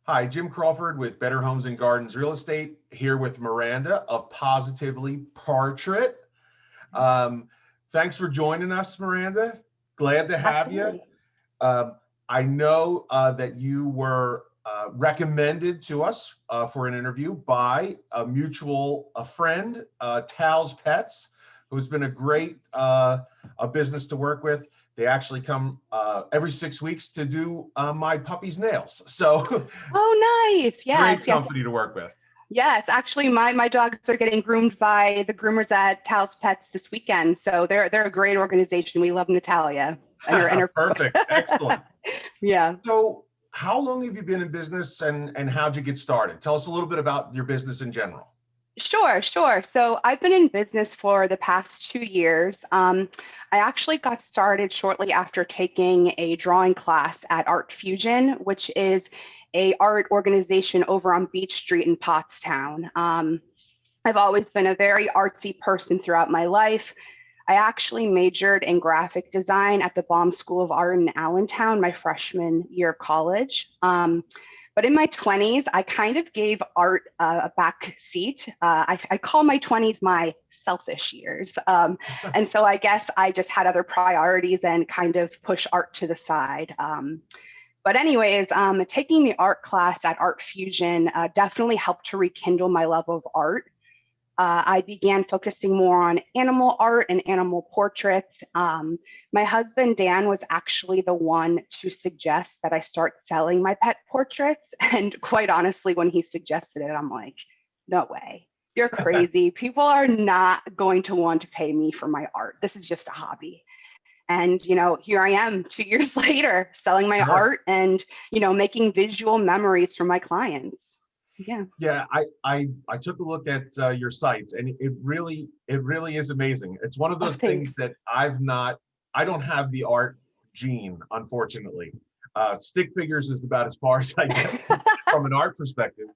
Hi, Jim Crawford with Better Homes and Gardens Real Estate, here with Miranda of Pawsitively Purrtrait. Thanks for joining us, Miranda. Glad to have Absolutely. you. I know that you were recommended to us for an interview by a friend, Tal's Pets, who's been a great a business to work with. They actually come every 6 weeks to do my puppy's nails. So Oh, nice. great Yes, yes. company to work with. Yes, actually my dogs are getting groomed by the groomers at Tal's Pets this weekend. So they're a great organization. We love Natalia and her Perfect. Excellent. Yeah. So how long have you been in business and how'd you get started? Tell us a little bit about your business in general. Sure. So I've been in business for the past 2 years. I actually got started shortly after taking a drawing class at Art Fusion, which is a art organization over on Beach Street in Pottstown. I've always been a very artsy person throughout my life. I actually majored in graphic design at the Baum School of Art in Allentown my freshman year of college. But in my 20s, I kind of gave art a back seat. I call my 20s my selfish years. And so I guess I just had other priorities and kind of push art to the side. But anyways, taking the art class at Art Fusion definitely helped to rekindle my love of art. I began focusing more on animal art and animal portraits. My husband, Dan, was actually the one to suggest that I start selling my pet portraits. And quite honestly, when he suggested it, I'm like, no way, you're crazy. People are not going to want to pay me for my art. This is just a hobby. And, here I am 2 years later, selling my art and, making visual memories for my clients. Yeah, I took a look at your sites, and it really is amazing. It's one of those things that I don't have the art gene, unfortunately. Stick figures is about as far as I get from an art perspective.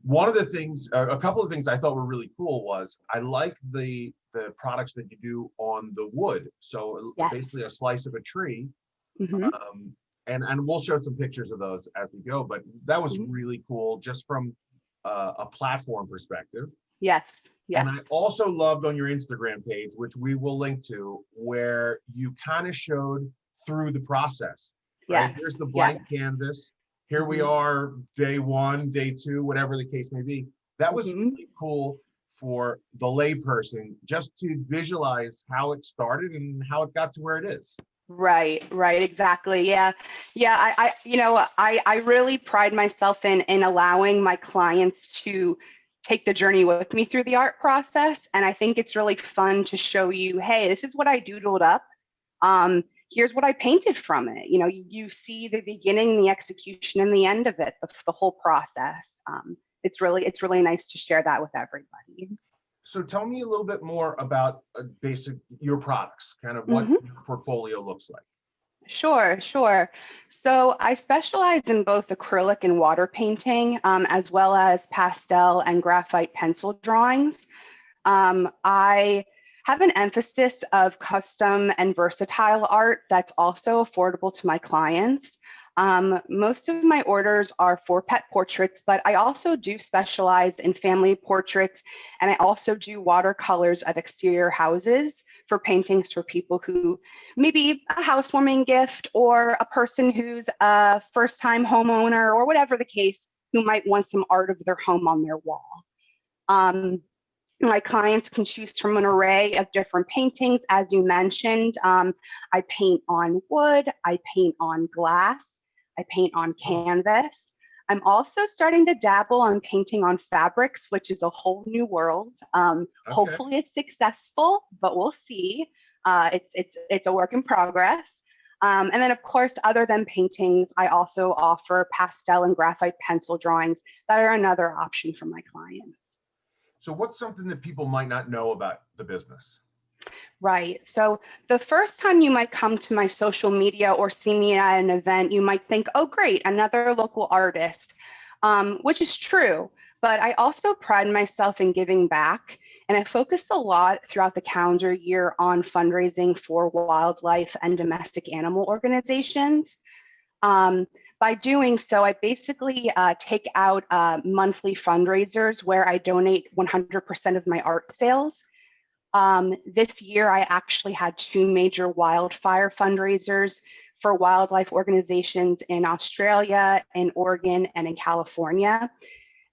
One of the things, a couple of things I thought were really cool was I like the products that you do on the wood. So basically a slice of a tree. Mm-hmm. And we'll show some pictures of those as we go, but that was really cool just from a platform perspective. Yes. And I also loved on your Instagram page, which we will link to, where you kind of showed through the process. Right? Yes. Here's the blank canvas. Here we are, day one, day two, whatever the case may be. That was really cool for the layperson just to visualize how it started and how it got to where it is. Right, exactly. Yeah. I really pride myself in allowing my clients to take the journey with me through the art process. And I think it's really fun to show you, hey, this is what I doodled up. Here's what I painted from it. You see the beginning, the execution, and the end of it, the whole process. It's really nice to share that with everybody. So tell me a little bit more about your products, kind of what your portfolio looks like. Sure. So I specialize in both acrylic and water painting, as well as pastel and graphite pencil drawings. I have an emphasis of custom and versatile art that's also affordable to my clients. Most of my orders are for pet portraits, but I also do specialize in family portraits, and I also do watercolors of exterior houses for paintings for people who maybe a housewarming gift or a person who's a first-time homeowner or whatever the case, who might want some art of their home on their wall. My clients can choose from an array of different paintings. As you mentioned, I paint on wood, I paint on glass, I paint on canvas. I'm also starting to dabble on painting on fabrics, which is a whole new world. Hopefully it's successful, but we'll see. It's a work in progress. And then, of course, other than paintings, I also offer pastel and graphite pencil drawings that are another option for my clients. So what's something that people might not know about the business? Right. So the first time you might come to my social media or see me at an event, you might think, oh, great, another local artist, which is true. But I also pride myself in giving back. And I focus a lot throughout the calendar year on fundraising for wildlife and domestic animal organizations. By by doing so, I basically take out monthly fundraisers where I donate 100% of my art sales. This year, I actually had 2 major wildfire fundraisers for wildlife organizations in Australia, in Oregon, and in California.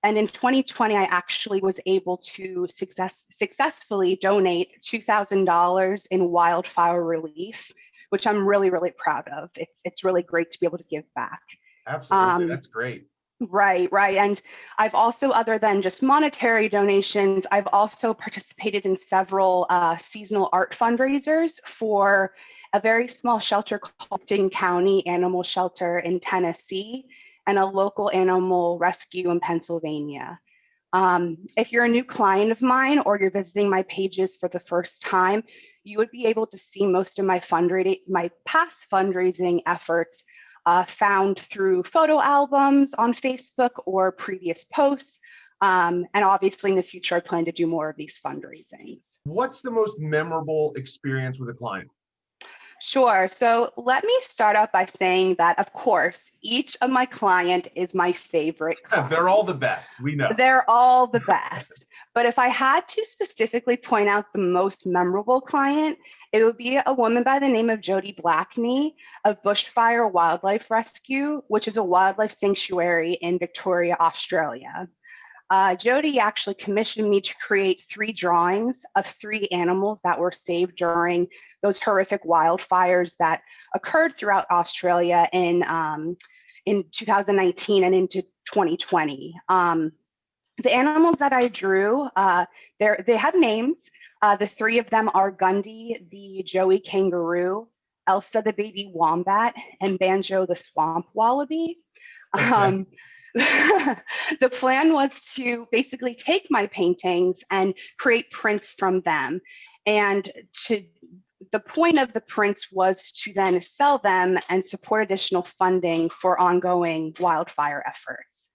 And in 2020, I actually was able to successfully donate $2,000 in wildfire relief, which I'm really, really proud of. It's really great to be able to give back. Absolutely, that's great. Right, right. And I've also, other than just monetary donations, I've also participated in several seasonal art fundraisers for a very small shelter called Ding County Animal Shelter in Tennessee and a local animal rescue in Pennsylvania. If you're a new client of mine or you're visiting my pages for the first time, you would be able to see most of my past fundraising efforts found through photo albums on Facebook or previous posts. And obviously in the future, I plan to do more of these fundraisings. What's the most memorable experience with a client? Sure. So let me start out by saying that, of course, each of my client is my favorite client. They're all the best, we know. They're all the best. But if I had to specifically point out the most memorable client, it would be a woman by the name of Jody Blackney of Bushfire Wildlife Rescue, which is a wildlife sanctuary in Victoria, Australia. Jody actually commissioned me to create 3 drawings of 3 animals that were saved during those horrific wildfires that occurred throughout Australia in 2019 and into 2020. The animals that I drew, they have names. The 3 of them are Gundy, the Joey kangaroo, Elsa, the baby wombat, and Banjo, the swamp wallaby. Okay. The plan was to basically take my paintings and create prints from them. And the point of the prints was to then sell them and support additional funding for ongoing wildfire efforts.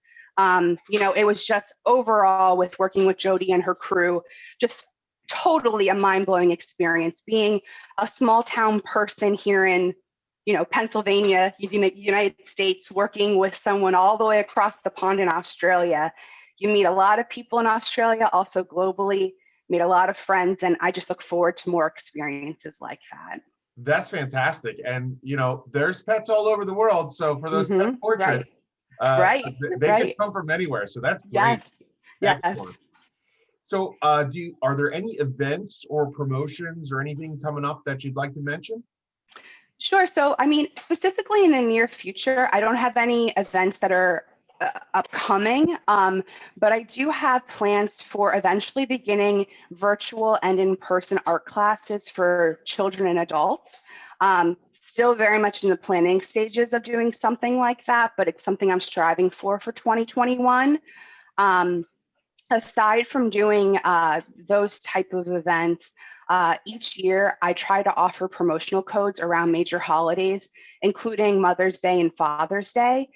It was just overall, with working with Jody and her crew, just totally a mind-blowing experience. Being a small town person here in Pennsylvania, United States, working with someone all the way across the pond in Australia. You meet a lot of people in Australia, also globally, meet a lot of friends, and I just look forward to more experiences like that. That's fantastic. And, there's pets all over the world. So for those pet portraits, right. They can come from anywhere. So that's great. Yes. Excellent. So are there any events or promotions or anything coming up that you'd like to mention? Sure. So, specifically in the near future, I don't have any events that are upcoming, but I do have plans for eventually beginning virtual and in-person art classes for children and adults. Still very much in the planning stages of doing something like that, but it's something I'm striving for 2021. Aside from doing those type of events, each year, I try to offer promotional codes around major holidays, including Mother's Day and Father's Day.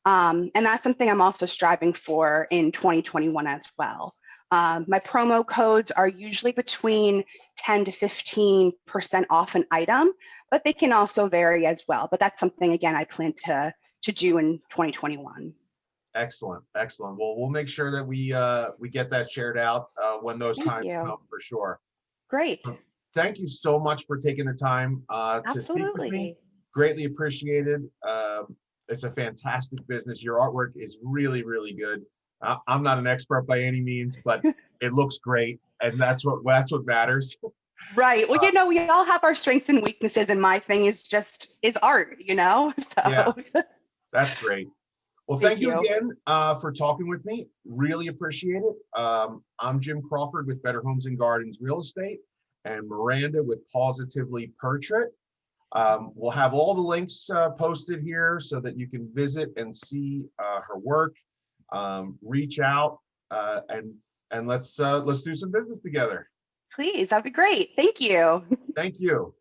And that's something I'm also striving for in 2021 as well. My promo codes are usually between 10 to 15% off an item, but they can also vary as well. But that's something, again, I plan to do in 2021. Excellent. Well, we'll make sure that we get that shared out when those times come, for sure. Great. Thank you so much for taking the time to speak with me. Greatly appreciated. It's a fantastic business. Your artwork is really, really good. I'm not an expert by any means, but it looks great, and that's what matters. Right. Well, we all have our strengths and weaknesses, and my thing is art. So. Yeah, that's great. Well, thank you again for talking with me. Really appreciate it. I'm Jim Crawford with Better Homes and Gardens Real Estate, and Miranda with Pawsitively Purrtrait. We'll have all the links posted here so that you can visit and see her work. Reach out and let's do some business together. Please, that'd be great. Thank you. Thank you.